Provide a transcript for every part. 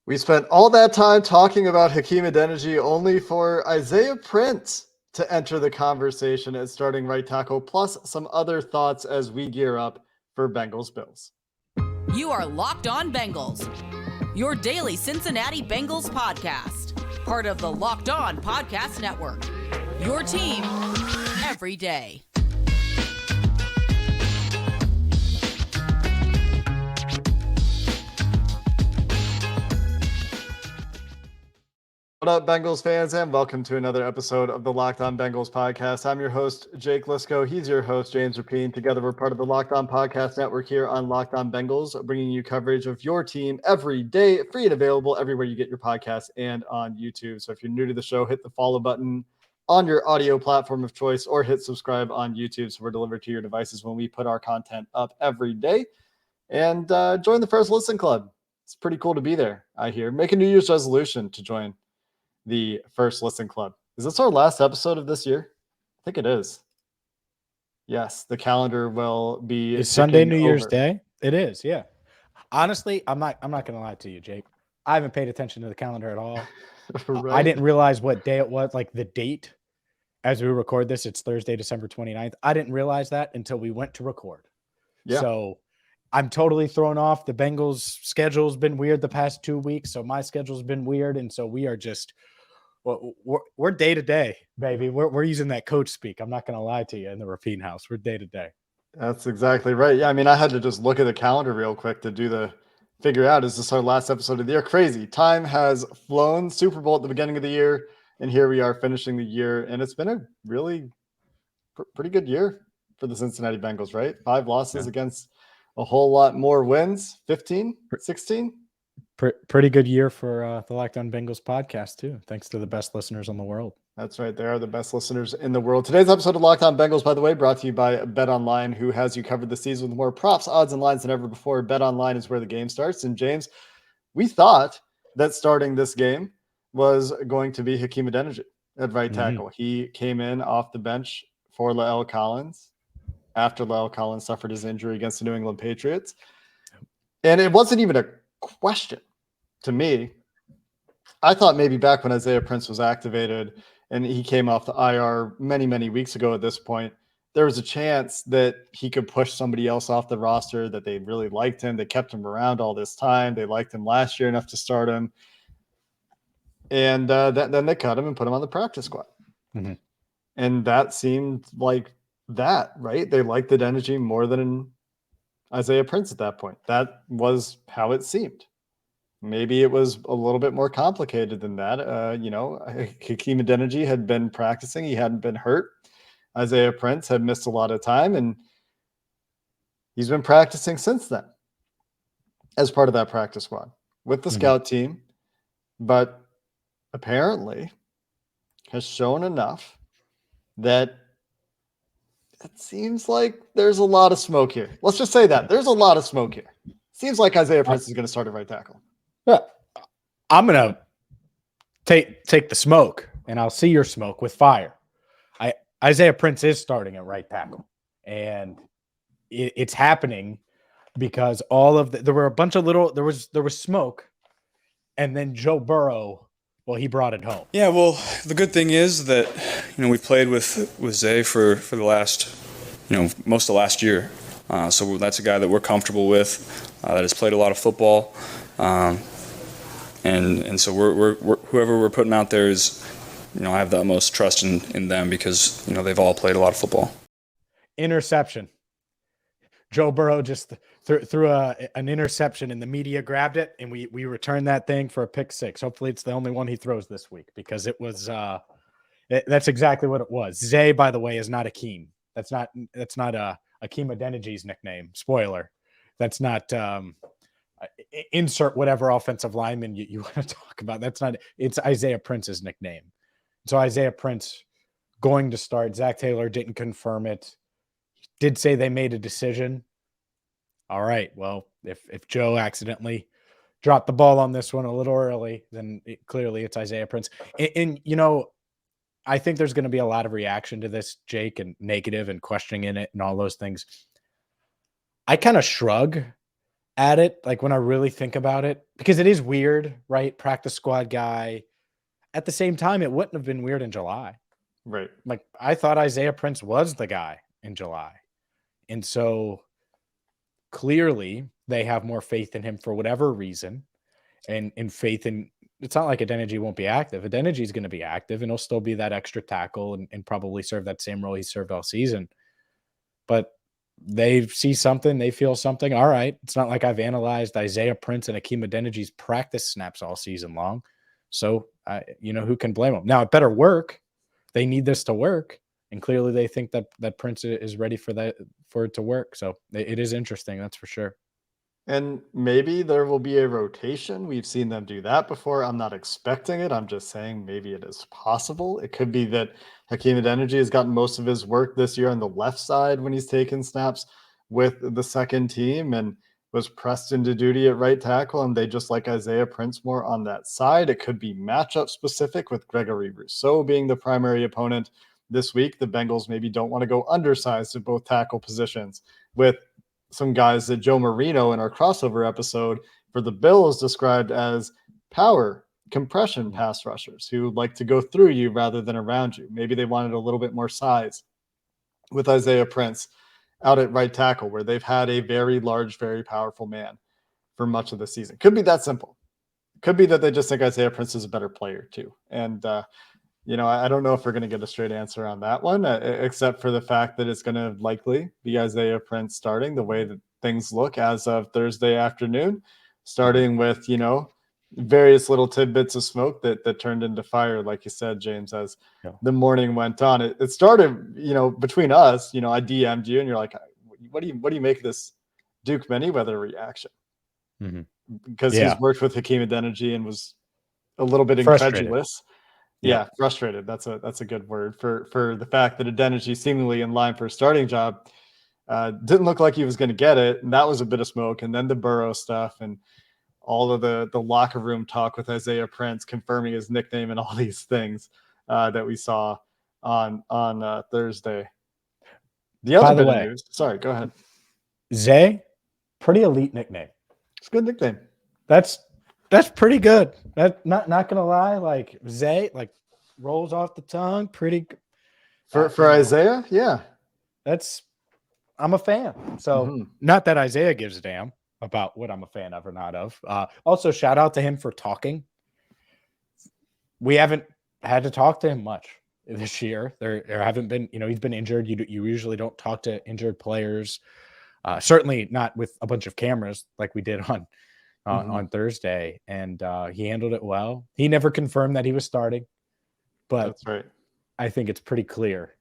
We spent all that time talking about Hakeem Adeniji only for Isaiah Prince to enter the conversation as starting right tackle, plus some other thoughts as we gear up for Bengals Bills. You are Locked On Bengals, your daily Cincinnati Bengals podcast, part of the Locked On Podcast Network, your team every day. What up, Bengals fans, and welcome to another episode of the Locked On Bengals podcast. I'm your host, Jake Lisco. He's your host, James Rapine. Together, we're part of the Locked On Podcast Network here on Locked On Bengals, bringing you coverage of your team every day, free and available everywhere you get your podcasts and on YouTube. So if you're new to the show, hit the follow button on your audio platform of choice or hit subscribe on YouTube so we're delivered to your devices when we put our content up every day. And join the First Listen Club. It's pretty cool to be there, I hear. Make a New Year's resolution to join the First Listen Club. Is this our last episode of this year? I think it is. Yes, the calendar will be. Is Sunday New Year's Day? It is, yeah. Honestly, I'm not gonna lie to you, Jake. I haven't paid attention to the calendar at all. Right. I didn't realize what day it was, like the date. As we record this, it's Thursday, December 29th. I didn't realize that until we went to record. Yeah. So I'm totally thrown off. The Bengals schedule's been weird the past 2 weeks, so my schedule's been weird, and so we are just we're day to day, baby. We're using that coach speak. I'm not going to lie to you in the Rapine house. We're day to day. That's exactly right. Yeah, I mean, I had to just look at the calendar real quick to figure out, is this our last episode of the year? Crazy. Time has flown. Super Bowl at the beginning of the year, and here we are finishing the year, and it's been a really pretty good year for the Cincinnati Bengals, right? 5 losses against a whole lot more wins, 15, 16. Pretty good year for the Locked On Bengals podcast, too. Thanks to the best listeners in the world. That's right. They are the best listeners in the world. Today's episode of Locked On Bengals, by the way, brought to you by BetOnline, who has you covered this season with more props, odds, and lines than ever before. BetOnline is where the game starts. And, James, we thought that starting this game was going to be Hakeem Adeniji at right tackle. He came in off the bench for La'el Collins after La'el Collins suffered his injury against the New England Patriots. And it wasn't even a question to me. I thought maybe back when Isaiah Prince was activated and he came off the IR many weeks ago at this point, there was a chance that he could push somebody else off the roster, that they really liked him. They kept him around all this time. They liked him last year enough to start him. And then they cut him and put him on the practice squad. And that seemed like that, right? They liked the energy more than Isaiah Prince at that point. That was how it seemed. Maybe it was a little bit more complicated than that. Hakeem Adeniji had been practicing. He hadn't been hurt. Isaiah Prince had missed a lot of time, and he's been practicing since then as part of that practice squad with the scout team, but apparently has shown enough that it seems like there's a lot of smoke here. Let's just say that. There's a lot of smoke here. Seems like Isaiah Prince is going to start at right tackle. I'm going to take the smoke, and I'll see your smoke with fire. Isaiah Prince is starting at right tackle, and it's happening because there were a bunch of there was smoke, and then Joe Burrow, well, he brought it home. Yeah, well, the good thing is that, we played with Zay for the last, most of last year. So that's a guy that we're comfortable with, that has played a lot of football. And so we're whoever we're putting out there is, I have the utmost trust in them because, they've all played a lot of football. Interception. Joe Burrow just threw an interception, and the media grabbed it, and we returned that thing for a pick 6. Hopefully it's the only one he throws this week, because it was that's exactly what it was. Zay, by the way, is not Hakeem. That's not Hakeem Adeniji's nickname. Spoiler. That's not insert whatever offensive lineman you want to talk about. It's Isaiah Prince's nickname. So Isaiah Prince going to start. Zach Taylor didn't confirm it. Did say they made a decision. All right. Well, if Joe accidentally dropped the ball on this one a little early, then clearly it's Isaiah Prince. And I think there's going to be a lot of reaction to this, Jake, and negative and questioning in it and all those things. I kind of shrug at it, like when I really think about it, because it is weird, right? Practice squad guy. At the same time, it wouldn't have been weird in July. Right. Like I thought Isaiah Prince was the guy in July. And so clearly they have more faith in him for whatever reason. And in faith in, it's not like Adeniji won't be active. Adeniji is going to be active and he'll still be that extra tackle and probably serve that same role he served all season. But they see something, they feel something. All right. It's not like I've analyzed Isaiah Prince and Hakeem Adeniji's practice snaps all season long. So, who can blame them? Now, it better work. They need this to work. And clearly they think that Prince is ready for it to work. So it is interesting. That's for sure. And maybe there will be a rotation. We've seen them do that before. I'm not expecting it. I'm just saying maybe it is possible. It could be that Hakeem Adeniji has gotten most of his work this year on the left side when he's taken snaps with the second team and was pressed into duty at right tackle, and they just like Isaiah Prince more on that side. It could be matchup specific with Gregory Rousseau being the primary opponent this week. The Bengals maybe don't want to go undersized at both tackle positions with some guys that Joe Marino in our crossover episode for the Bills described as power compression pass rushers who like to go through you rather than around you. Maybe they wanted a little bit more size with Isaiah Prince out at right tackle, where they've had a very large, very powerful man for much of the season. Could be that simple. Could be that they just think Isaiah Prince is a better player too. And, I don't know if we're going to get a straight answer on that one, except for the fact that it's going to likely be Isaiah Prince starting the way that things look as of Thursday afternoon, starting with, various little tidbits of smoke that turned into fire, like you said, James, as the morning went on. It started, between us, I DM'd you and you're like, what do you make of this Duke Manyweather reaction? Mm-hmm. Because he's worked with Hakeem Adeniji and was a little bit incredulous. Yeah, frustrated. That's a good word for the fact that Adeniji seemingly in line for a starting job didn't look like he was going to get it, and that was a bit of smoke. And then the Burrow stuff and all of the locker room talk with Isaiah Prince confirming his nickname and all these things that we saw on Thursday. The other bit of news. Sorry, go ahead. Zay, pretty elite nickname. It's a good nickname. That's pretty good. That not gonna lie, like Zay, like rolls off the tongue, pretty for Isaiah. Yeah, I'm a fan. So not that Isaiah gives a damn about what I'm a fan of or not of. Also, shout out to him for talking. We haven't had to talk to him much this year. There haven't been, he's been injured. You usually don't talk to injured players. Certainly not with a bunch of cameras like we did on Thursday. And he handled it well. He never confirmed that he was starting, but that's right. I think it's pretty clear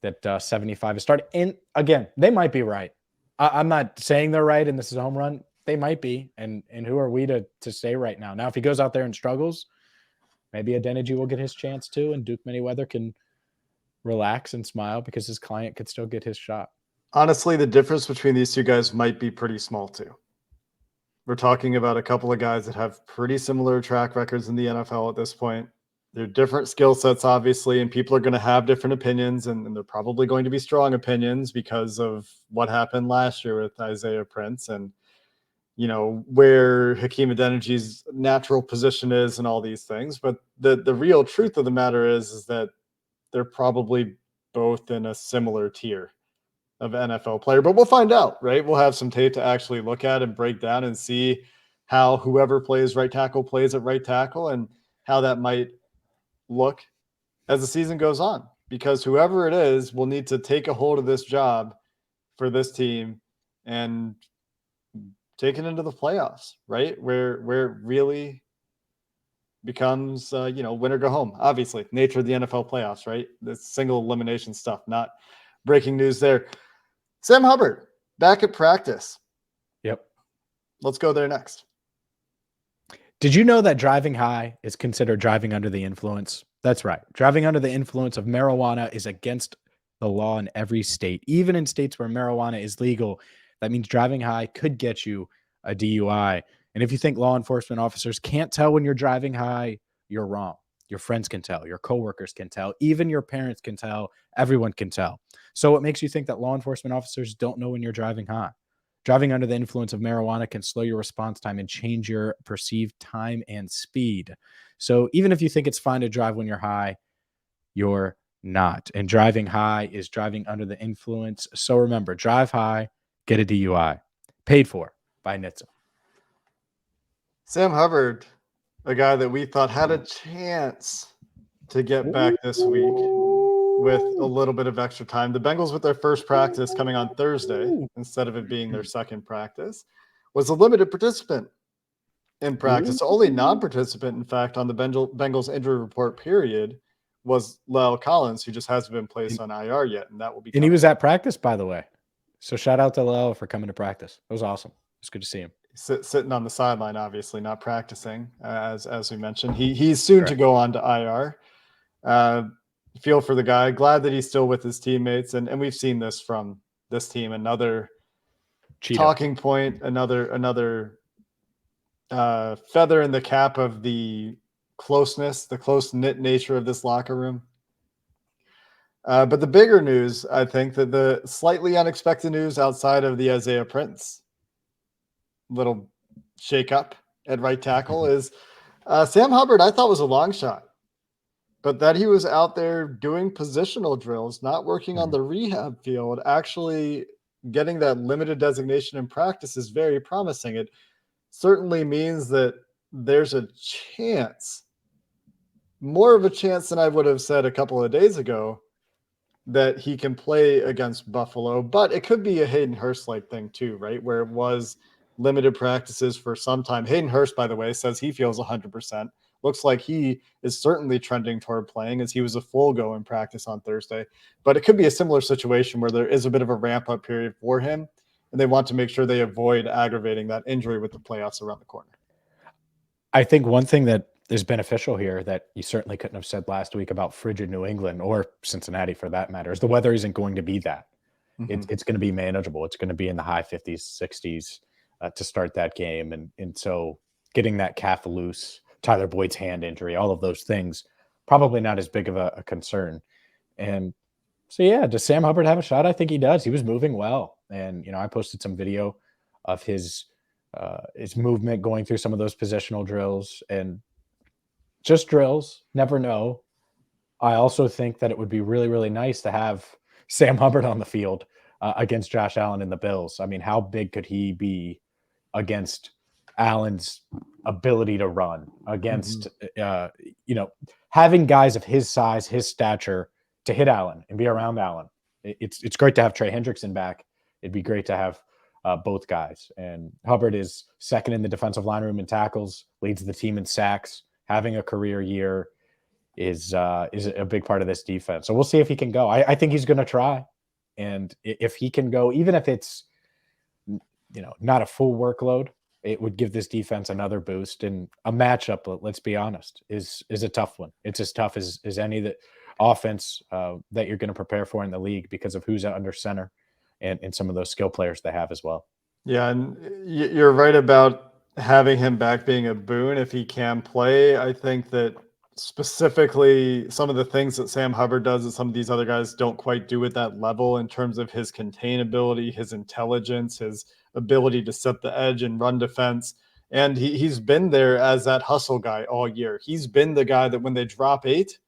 that 75 is starting. And again, they might be right. I'm not saying they're right and this is a home run. They might be. And who are we to say right now? Now, if he goes out there and struggles, maybe Adeniji will get his chance too, and Duke Manyweather can relax and smile because his client could still get his shot. Honestly, the difference between these two guys might be pretty small too. We're talking about a couple of guys that have pretty similar track records in the NFL at this point. They're different skill sets, obviously, and people are going to have different opinions, and they're probably going to be strong opinions because of what happened last year with Isaiah Prince and, where Hakeem Adeniji's natural position is and all these things. But the real truth of the matter is that they're probably both in a similar tier of NFL player. But we'll find out, right? We'll have some tape to actually look at and break down and see how whoever plays right tackle plays at right tackle and how that might look as the season goes on, because whoever it is will need to take a hold of this job for this team and take it into the playoffs, right? Where it really becomes, win or go home. Obviously, nature of the NFL playoffs, right? The single elimination stuff, not breaking news there. Sam Hubbard back at practice. Yep. Let's go there next. Did you know that driving high is considered driving under the influence? That's right. Driving under the influence of marijuana is against the law in every state. Even in states where marijuana is legal, that means driving high could get you a DUI. And if you think law enforcement officers can't tell when you're driving high, you're wrong. Your friends can tell. Your coworkers can tell. Even your parents can tell. Everyone can tell. So what makes you think that law enforcement officers don't know when you're driving high? Driving under the influence of marijuana can slow your response time and change your perceived time and speed. So even if you think it's fine to drive when you're high, you're not. And driving high is driving under the influence. So remember, drive high, get a DUI. Paid for by NHTSA. Sam Hubbard, a guy that we thought had a chance to get back this week with a little bit of extra time. The Bengals, with their first practice coming on Thursday, instead of it being their second practice, was a limited participant in practice. Only non-participant, in fact, on the Bengals injury report period was La'el Collins, who just hasn't been placed on IR yet, and that will be. And he was at practice, by the way. So shout out to La'el for coming to practice. It was awesome. It's good to see him. Sitting on the sideline, obviously not practicing, as we mentioned. He's soon to go on to IR. Feel for the guy. Glad that he's still with his teammates, and we've seen this from this team. Another talking point, another feather in the cap of the closeness, the close-knit nature of this locker room. But the bigger news, I think, that the slightly unexpected news outside of the Isaiah Prince little shake-up at right tackle is Sam Hubbard, I thought, was a long shot. But that he was out there doing positional drills, not working on the rehab field, actually getting that limited designation in practice is very promising. It certainly means that there's a chance, more of a chance than I would have said a couple of days ago, that he can play against Buffalo. But it could be a Hayden Hurst-like thing too, right? Where it was limited practices for some time. Hayden Hurst, by the way, says he feels 100%. Looks like he is certainly trending toward playing, as he was a full go in practice on Thursday. But it could be a similar situation where there is a bit of a ramp-up period for him, and they want to make sure they avoid aggravating that injury with the playoffs around the corner. I think one thing that is beneficial here that you certainly couldn't have said last week about frigid New England, or Cincinnati for that matter, is the weather isn't going to be that. It's going to be manageable. It's going to be in the high 50s, 60s to start that game. And so getting that calf loose, Tyler Boyd's hand injury, all of those things, probably not as big of a concern. And so, yeah, does Sam Hubbard have a shot? I think he does. He was moving well. And, I posted some video of his movement going through some of those positional drills, and just drills, never know. I also think that it would be really, really nice to have Sam Hubbard on the field against Josh Allen and the Bills. I mean, how big could he be against Allen's ability to run, against, having guys of his size, his stature to hit Allen and be around Allen. It's great to have Trey Hendrickson back. It'd be great to have both guys. And Hubbard is second in the defensive line room in tackles, leads the team in sacks, having a career year is a big part of this defense. So we'll see if he can go. I think he's going to try. And if he can go, even if it's, not a full workload, it would give this defense another boost. And a matchup, let's be honest, is a tough one. It's as tough as any that offense that you're going to prepare for in the league because of who's under center and some of those skill players they have as well. Yeah, and you're right about having him back being a boon if he can play. I think that specifically some of the things that Sam Hubbard does that some of these other guys don't quite do at that level in terms of his containability, his intelligence, his ability to set the edge and run defense. And he's been there as that hustle guy all year. He's been the guy that when they drop 8,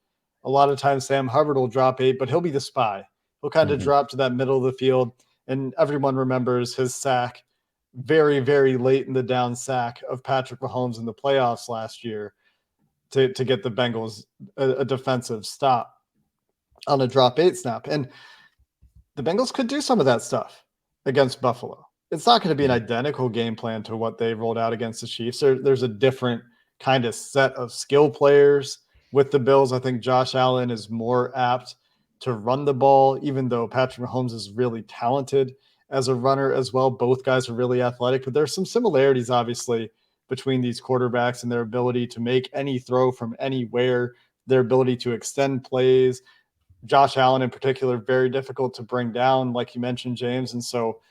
a lot of times Sam Hubbard will drop 8, but he'll be the spy. He'll kind of drop to that middle of the field. And everyone remembers his sack, very, very late in the down sack of Patrick Mahomes in the playoffs last year to get the Bengals a defensive stop on a drop 8 snap. And the Bengals could do some of that stuff against Buffalo. It's not going to be an identical game plan to what they rolled out against the Chiefs. There's a different kind of set of skill players with the Bills. I think Josh Allen is more apt to run the ball, even though Patrick Mahomes is really talented as a runner as well. Both guys are really athletic, but there's some similarities, obviously, between these quarterbacks and their ability to make any throw from anywhere, their ability to extend plays. Josh Allen in particular, very difficult to bring down, like you mentioned, James. And so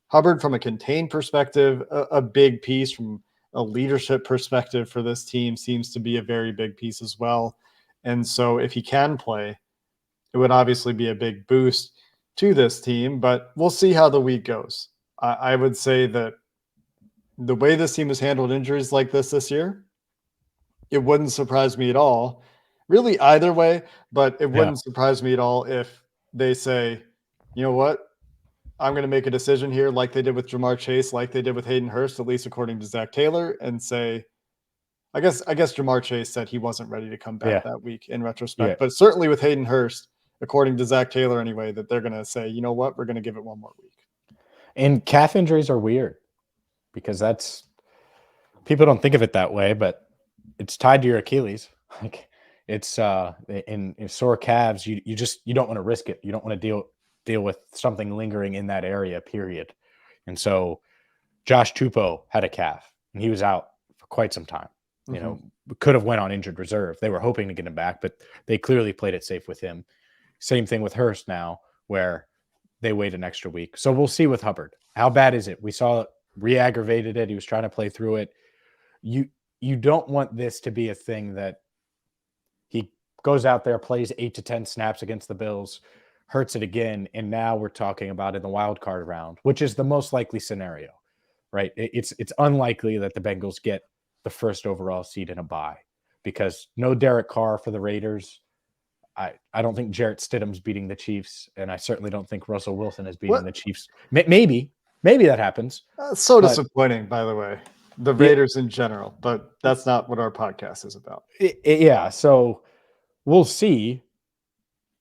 Hubbard, from a contained perspective, a big piece. From a leadership perspective for this team, seems to be a very big piece as well. And so if he can play, it would obviously be a big boost to this team, but we'll see how the week goes. I would say that the way this team has handled injuries like this year, it wouldn't surprise me at all, really either way, but it wouldn't surprise me at all if they say, you know what, I'm going to make a decision here like they did with Jamar Chase, like they did with Hayden Hurst, at least according to Zach Taylor, and say, I guess Jamar Chase said he wasn't ready to come back that week in retrospect, but certainly with Hayden Hurst, according to Zach Taylor anyway, that they're going to say, you know what, we're going to give it one more week. And calf injuries are weird because people don't think of it that way, but it's tied to your Achilles. Like it's in sore calves, you don't want to risk it. You don't want to deal with something lingering in that area, period. And so Josh Tupou had a calf and he was out for quite some time. You know, could have went on injured reserve. They were hoping to get him back, but they clearly played it safe with him. Same thing with Hurst now, where they wait an extra week. So we'll see with Hubbard. How bad is it? We saw it, re-aggravated it. He was trying to play through it. You don't want this to be a thing that he goes out there, plays 8 to 10 snaps against the Bills, hurts it again, and now we're talking about in the wild card round, which is the most likely scenario, right? It's unlikely that the Bengals get the first overall seed in a bye because no Derek Carr for the Raiders. I don't think Jarrett Stidham's beating the Chiefs, and I certainly don't think Russell Wilson is beating the Chiefs. Maybe that happens. So disappointing, by the way, the Raiders in general, but that's not what our podcast is about. So we'll see,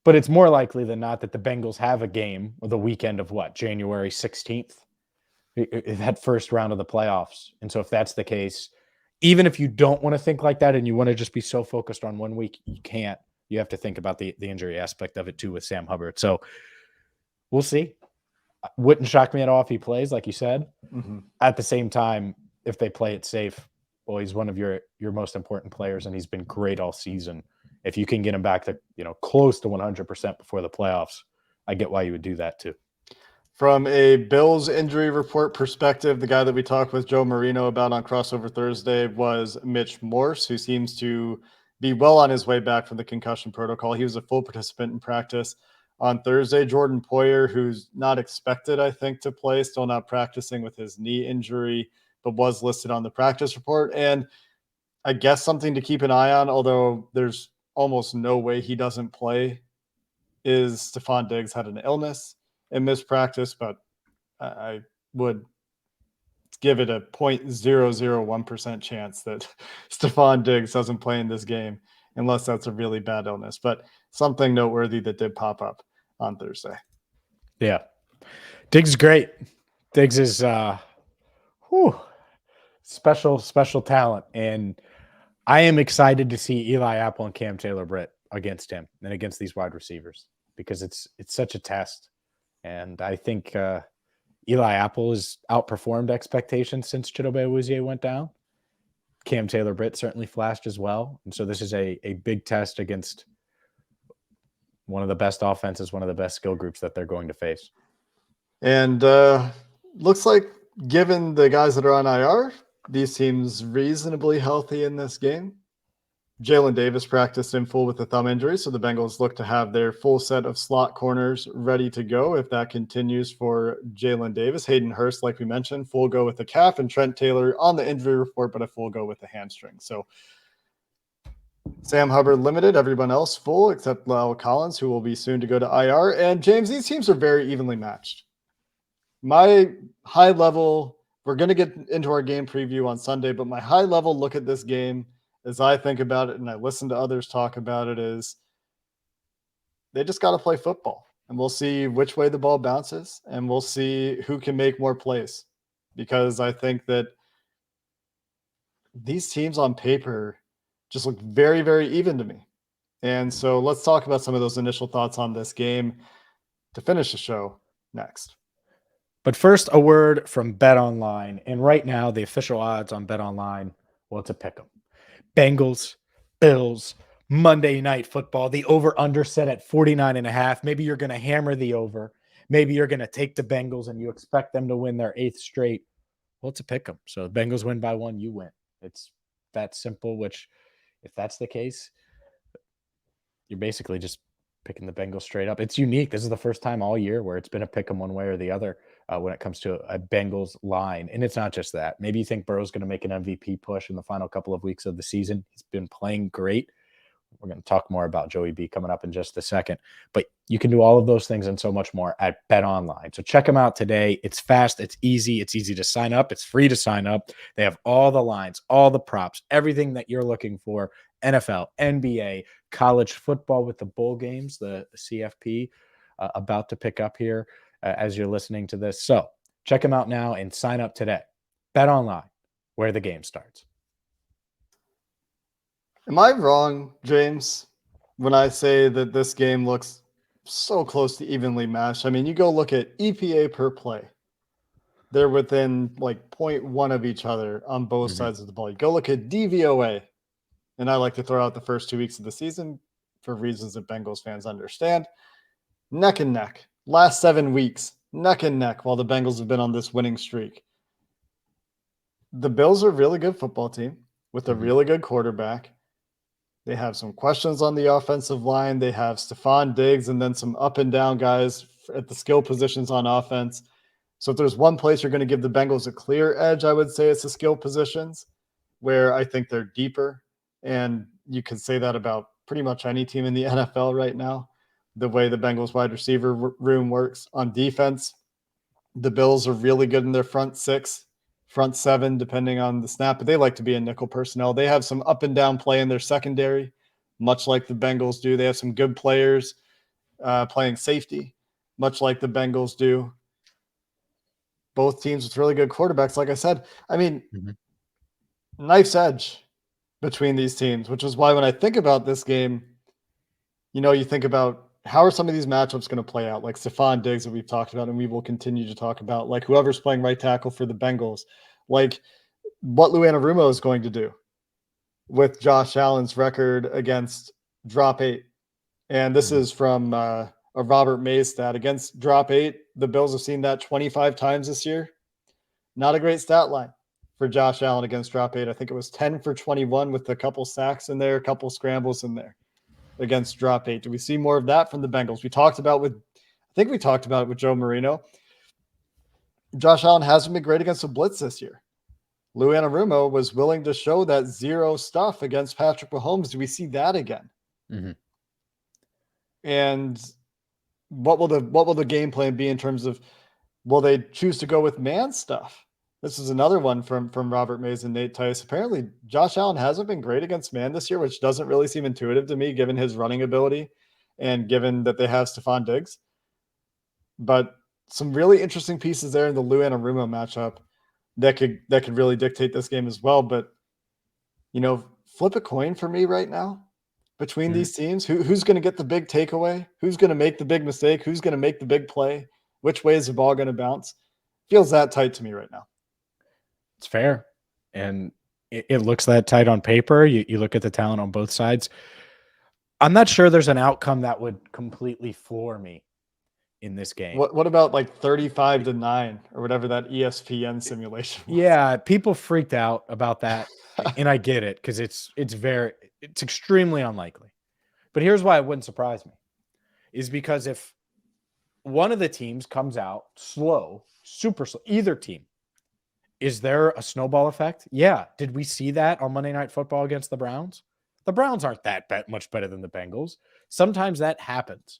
but it's more likely than not that the Bengals have a game the weekend of January 16th, that first round of the playoffs. And so if that's the case, even if you don't want to think like that and you want to just be so focused on 1 week, you can't. You have to think about the injury aspect of it too with Sam Hubbard. So we'll see. Wouldn't shock me at all if he plays, like you said. At the same time, if they play it safe, well, he's one of your most important players, and he's been great all season. If you can get him back to close to 100% before the playoffs, I get why you would do that too. From a Bills injury report perspective, the guy that we talked with Joe Marino about on Crossover Thursday was Mitch Morse, who seems to be well on his way back from the concussion protocol. He was a full participant in practice on Thursday. Jordan Poyer, who's not expected, I think, to play, still not practicing with his knee injury, but was listed on the practice report. And I guess something to keep an eye on, although there's almost no way he doesn't play, is Stephon Diggs had an illness and missed practice, but I would give it a 0.001% chance that Stephon Diggs doesn't play in this game unless that's a really bad illness. But something noteworthy that did pop up on Thursday. Yeah. Diggs is great. Diggs is special talent. And I am excited to see Eli Apple and Cam Taylor-Britt against him and against these wide receivers because it's such a test. And I think Eli Apple has outperformed expectations since Chidobe Awuzie went down. Cam Taylor-Britt certainly flashed as well. And so this is a big test against one of the best offenses, one of the best skill groups that they're going to face. And looks like, given the guys that are on IR, these teams reasonably healthy in this game. Jalen Davis practiced in full with a thumb injury, so the Bengals look to have their full set of slot corners ready to go if that continues for Jalen Davis. Hayden Hurst, like we mentioned, full go with the calf, and Trent Taylor on the injury report, but a full go with the hamstring. So Sam Hubbard limited, everyone else full except Lyle Collins, who will be soon to go to IR. And James, these teams are very evenly matched. My high level, we're going to get into our game preview on Sunday, but my high level look at this game as I think about it and I listen to others talk about it is they just got to play football, and we'll see which way the ball bounces, and we'll see who can make more plays, because I think that these teams on paper just look very, very even to me. And so let's talk about some of those initial thoughts on this game to finish the show next. But first, a word from BetOnline. And right now, the official odds on BetOnline, well, it's a pick 'em. Bengals, Bills, Monday Night Football. The over-under set at 49.5. Maybe you're going to hammer the over. Maybe you're going to take the Bengals and you expect them to win their 8th straight. Well, it's a pick 'em. So the Bengals win by 1, you win. It's that simple, which if that's the case, you're basically just picking the Bengals straight up. It's unique. This is the first time all year where it's been a pick 'em one way or the other when it comes to a Bengals line. And it's not just that. Maybe you think Burrow's going to make an MVP push in the final couple of weeks of the season. He's been playing great. We're going to talk more about Joey B coming up in just a second. But you can do all of those things and so much more at BetOnline. So check them out today. It's fast. It's easy. It's easy to sign up. It's free to sign up. They have all the lines, all the props, everything that you're looking for. NFL, NBA, college football with the bowl games, the CFP about to pick up here as you're listening to this. So check them out now and sign up today. BetOnline, where the game starts. Am I wrong, James, when I say that this game looks so close to evenly matched? I mean, you go look at EPA per play. They're within like 0.1 of each other on both sides of the ball. You go look at DVOA, and I like to throw out the first 2 weeks of the season for reasons that Bengals fans understand. Neck and neck. Last 7 weeks, neck and neck while the Bengals have been on this winning streak. The Bills are a really good football team with a really good quarterback. They have some questions on the offensive line. They have Stephon Diggs and then some up and down guys at the skill positions on offense. So if there's one place you're going to give the Bengals a clear edge, I would say it's the skill positions, where I think they're deeper. And you can say that about pretty much any team in the NFL right now, the way the Bengals wide receiver room works. On defense, the Bills are really good in their front six, front seven, depending on the snap, but they like to be in nickel personnel. They have some up and down play in their secondary, much like the Bengals do. They have some good players playing safety, much like the Bengals do. Both teams with really good quarterbacks. Like I said, I mean, knife's edge between these teams, which is why when I think about this game, you think about how are some of these matchups going to play out, like Stephon Diggs that we've talked about and we will continue to talk about, like whoever's playing right tackle for the Bengals, like what Lou Anarumo is going to do with Josh Allen's record against drop 8. And this is from a Robert Mays stat. Against drop 8, the Bills have seen that 25 times this year. Not a great stat line for Josh Allen against drop 8. I think it was 10 for 21 with a couple sacks in there, a couple scrambles in there against drop 8. Do we see more of that from the Bengals? I think we talked about it with Joe Marino. Josh Allen hasn't been great against the blitz this year. Lou Anarumo was willing to show that zero stuff against Patrick Mahomes. Do we see that again? And what will the game plan be in terms of, will they choose to go with man stuff? This is another one from Robert Mays and Nate Tice. Apparently, Josh Allen hasn't been great against man this year, which doesn't really seem intuitive to me, given his running ability and given that they have Stephon Diggs. But some really interesting pieces there in the Lou Anarumo matchup that could really dictate this game as well. But, flip a coin for me right now between these teams. Who's going to get the big takeaway? Who's going to make the big mistake? Who's going to make the big play? Which way is the ball going to bounce? Feels that tight to me right now. It's fair. And it looks that tight on paper. You look at the talent on both sides. I'm not sure there's an outcome that would completely floor me in this game. What about like 35-9 or whatever that ESPN simulation was? Yeah, people freaked out about that. And I get it, because it's extremely unlikely. But here's why it wouldn't surprise me, is because if one of the teams comes out slow, super slow, either team, is there a snowball effect? Yeah. Did we see that on Monday Night Football against the Browns? The Browns aren't that much better than the Bengals. Sometimes that happens.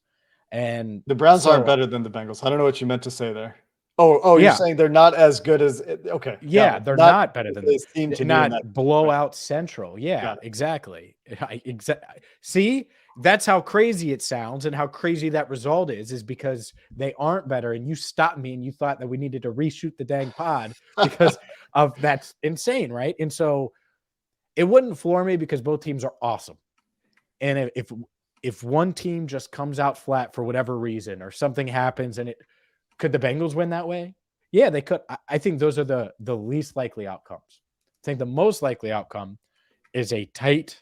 And the Browns aren't better than the Bengals. I don't know what you meant to say there. Oh, you're saying they're not as good as – okay. Yeah, they're not better than this team. Not blowout central. Yeah, exactly. See, that's how crazy it sounds and how crazy that result is because they aren't better. And you stopped me and you thought that we needed to reshoot the dang pod because of that's insane, right? And so it wouldn't floor me because both teams are awesome. And if one team just comes out flat for whatever reason or something happens and could the Bengals win that way? Yeah, they could. I think those are the least likely outcomes. I think the most likely outcome is a tight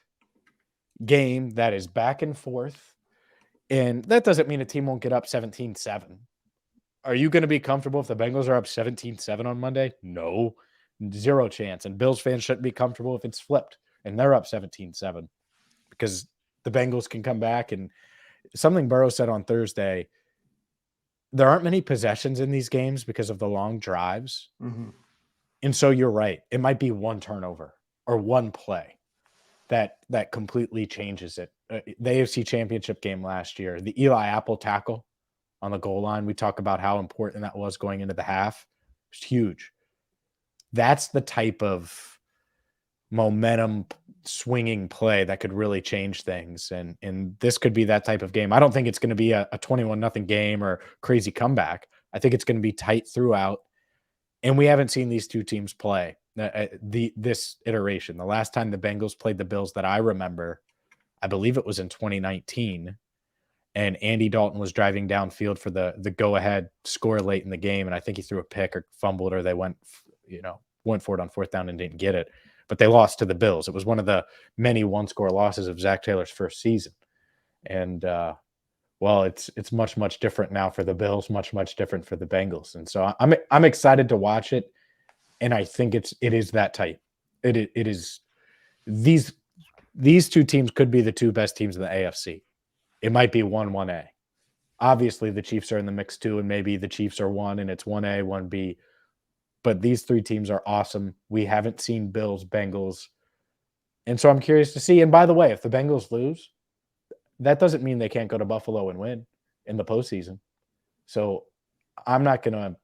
game that is back and forth. And that doesn't mean a team won't get up 17-7. Are you going to be comfortable if the Bengals are up 17-7 on Monday? No, zero chance. And Bills fans shouldn't be comfortable if it's flipped and they're up 17-7 because the Bengals can come back and something Burrow said on Thursday, there aren't many possessions in these games because of the long drives. Mm-hmm. And so you're right. It might be one turnover or one play that completely changes it. The AFC Championship game last year, the Eli Apple tackle on the goal line, we talk about how important that was going into the half. It's huge. That's the type of momentum swinging play that could really change things. And this could be that type of game. I don't think it's going to be a 21-0 game or crazy comeback. I think it's going to be tight throughout. And we haven't seen these two teams play this iteration. The last time the Bengals played the Bills that I remember, I believe it was in 2019. And Andy Dalton was driving downfield for the go-ahead score late in the game. And I think he threw a pick or fumbled, or they went for it on fourth down and didn't get it. But they lost to the Bills. It was one of the many one-score losses of Zach Taylor's first season. And, it's much, much different now for the Bills, much, much different for the Bengals. And so I'm excited to watch it. And I think it is that tight. It is these two teams could be the two best teams in the AFC. It might be 1-1A. Obviously, the Chiefs are in the mix too, and maybe the Chiefs are 1 and it's 1A, 1B. But these three teams are awesome. We haven't seen Bills, Bengals. And so I'm curious to see. And by the way, if the Bengals lose, that doesn't mean they can't go to Buffalo and win in the postseason. So I'm not going to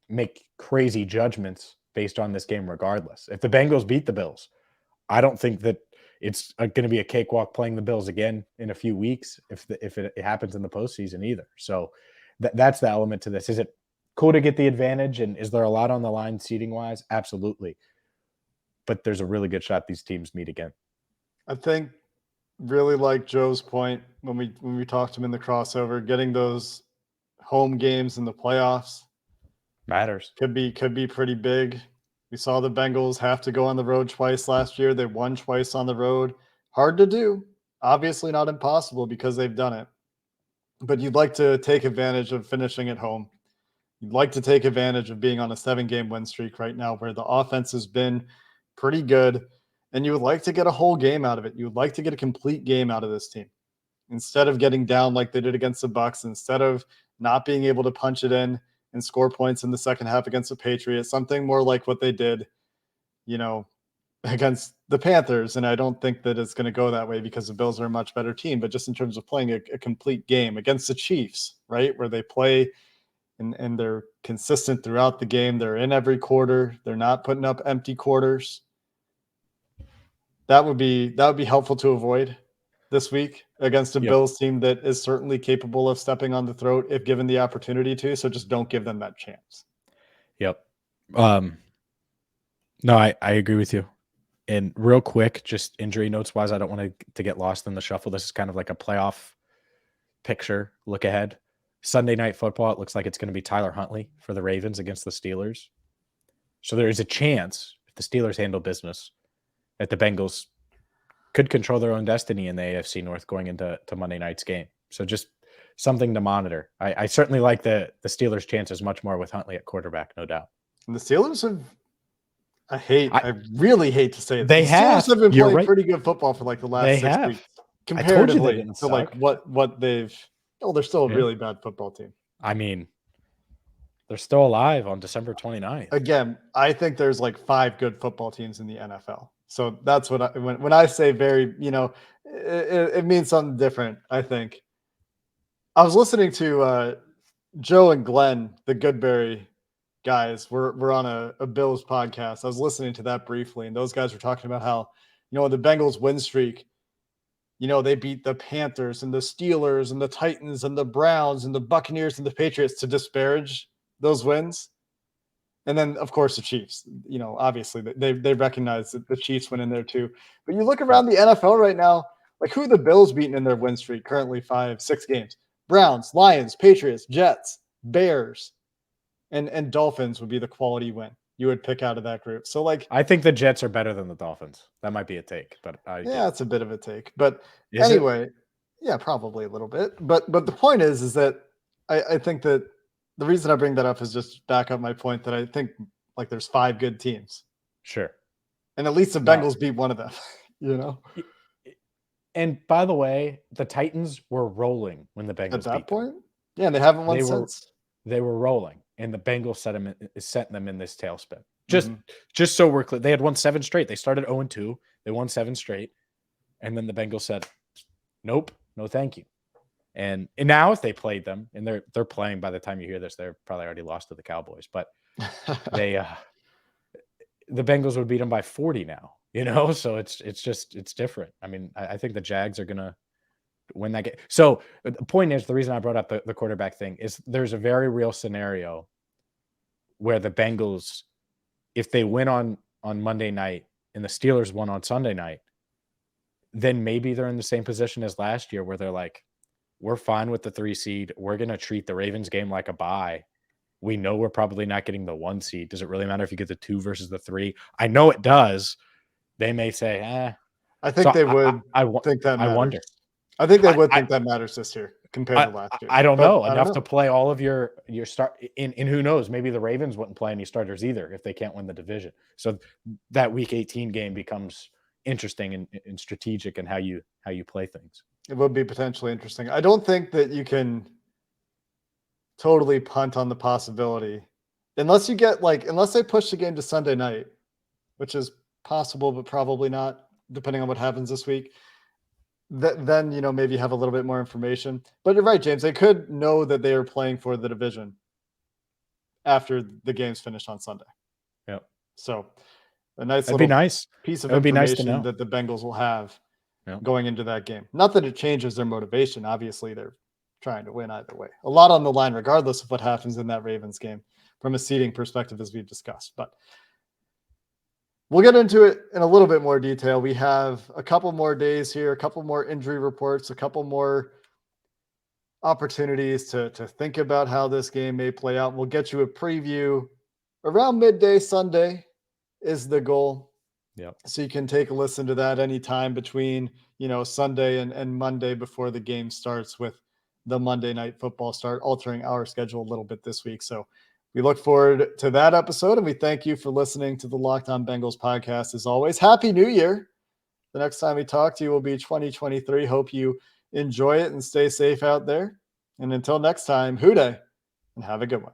make crazy judgments based on this game regardless. If the Bengals beat the Bills, I don't think that it's going to be a cakewalk playing the Bills again in a few weeks if it happens in the postseason either. So that's the element to this. Is it cool to get the advantage, and is there a lot on the line seeding-wise? Absolutely. But there's a really good shot these teams meet again. I think really like Joe's point when we talked to him in the crossover, getting those home games in the playoffs matters. Could be pretty big. We saw the Bengals have to go on the road twice last year. They won twice on the road. Hard to do. Obviously not impossible because they've done it. But you'd like to take advantage of finishing at home. You'd like to take advantage of being on a 7-game win streak right now where the offense has been pretty good, and you would like to get a whole game out of it. You would like to get a complete game out of this team instead of getting down like they did against the Bucs, instead of not being able to punch it in and score points in the second half against the Patriots, something more like what they did, against the Panthers. And I don't think that it's going to go that way because the Bills are a much better team, but just in terms of playing a complete game against the Chiefs, right, where they play and they're consistent throughout the game. They're in every quarter. They're not putting up empty quarters. That would be helpful to avoid this week against a Bills team that is certainly capable of stepping on the throat if given the opportunity to. So just don't give them that chance. Yep. No, I agree with you. And real quick, just injury notes wise, I don't want to get lost in the shuffle. This is kind of like a playoff picture look ahead. Sunday Night Football, it looks like it's going to be Tyler Huntley for the Ravens against the Steelers. So there is a chance, if the Steelers handle business, that the Bengals could control their own destiny in the AFC North going into Monday night's game. So just something to monitor. I certainly like the Steelers' chances much more with Huntley at quarterback, no doubt. And the Steelers have, I really hate to say it. The Steelers have been playing pretty good football for like the last 6 weeks. Comparatively to like what they've, they're still a really bad football team. I mean, they're still alive on December 29th. Again, I think there's like 5 good football teams in the NFL. So that's what when I say very, it means something different, I think. I was listening to Joe and Glenn, the Goodberry guys. We're on a Bills podcast. I was listening to that briefly, and those guys were talking about how, the Bengals win streak, they beat the Panthers and the Steelers and the Titans and the Browns and the Buccaneers and the Patriots to disparage those wins. And then, of course, the Chiefs, obviously they recognize that the Chiefs went in there too. But you look around the NFL right now, like who the Bills beaten in their win streak, currently 5-6 games. Browns, Lions, Patriots, Jets, Bears, and Dolphins would be the quality win you would pick out of that group. So I think the Jets are better than the Dolphins. That might be a take, but it's a bit of a take. But anyway, yeah, probably a little bit. But the point is that I think that the reason I bring that up is just to back up my point that I think like there's 5 good teams. Sure. And at least the Bengals beat one of them, And by the way, the Titans were rolling when the Bengals At that beat them. point? Yeah, and they haven't won since. They were rolling, and the Bengals sent them in this tailspin. Just so we're clear, they had won 7 straight. They started 0-2. They won 7 straight, and then the Bengals said, "Nope, no, thank you." And now if they played them, and they're playing by the time you hear this, they're probably already lost to the Cowboys, but they the Bengals would beat them by 40 now. So it's different. I mean, I think the Jags are gonna win that game. So the point is, the reason I brought up the quarterback thing is there's a very real scenario where the Bengals, if they win on Monday night and the Steelers won on Sunday night, then maybe they're in the same position as last year where they're like, we're fine with the 3 seed. We're going to treat the Ravens game like a bye. We know we're probably not getting the 1 seed. Does it really matter if you get the 2 versus the 3? I know it does. They may say, I think they would think that matters. I wonder. I think they would think that matters this year compared to last year. I don't know. Enough to play all of your start. And who knows? Maybe the Ravens wouldn't play any starters either if they can't win the division. So that Week 18 game becomes interesting and strategic in how you play things. It would be potentially interesting. I don't think that you can totally punt on the possibility unless they push the game to Sunday night, which is possible, but probably not, depending on what happens this week. Then, maybe have a little bit more information. But you're right, James. They could know that they are playing for the division after the game's finished on Sunday. Yep. So a nice That'd be nice. piece of It would be nice information to know that the Bengals will have going into that game. Not that it changes their motivation. Obviously, they're trying to win either way. A lot on the line, regardless of what happens in that Ravens game from a seeding perspective, as we've discussed. But we'll get into it in a little bit more detail. We have a couple more days here, a couple more injury reports, a couple more opportunities to think about how this game may play out. We'll get you a preview around midday Sunday is the goal. Yep. So you can take a listen to that anytime between, Sunday and Monday before the game starts, with the Monday Night Football start, altering our schedule a little bit this week. So we look forward to that episode, and we thank you for listening to the Locked On Bengals podcast. As always, Happy New Year. The next time we talk to you will be 2023. Hope you enjoy it and stay safe out there. And until next time, Hoo Day, and have a good one.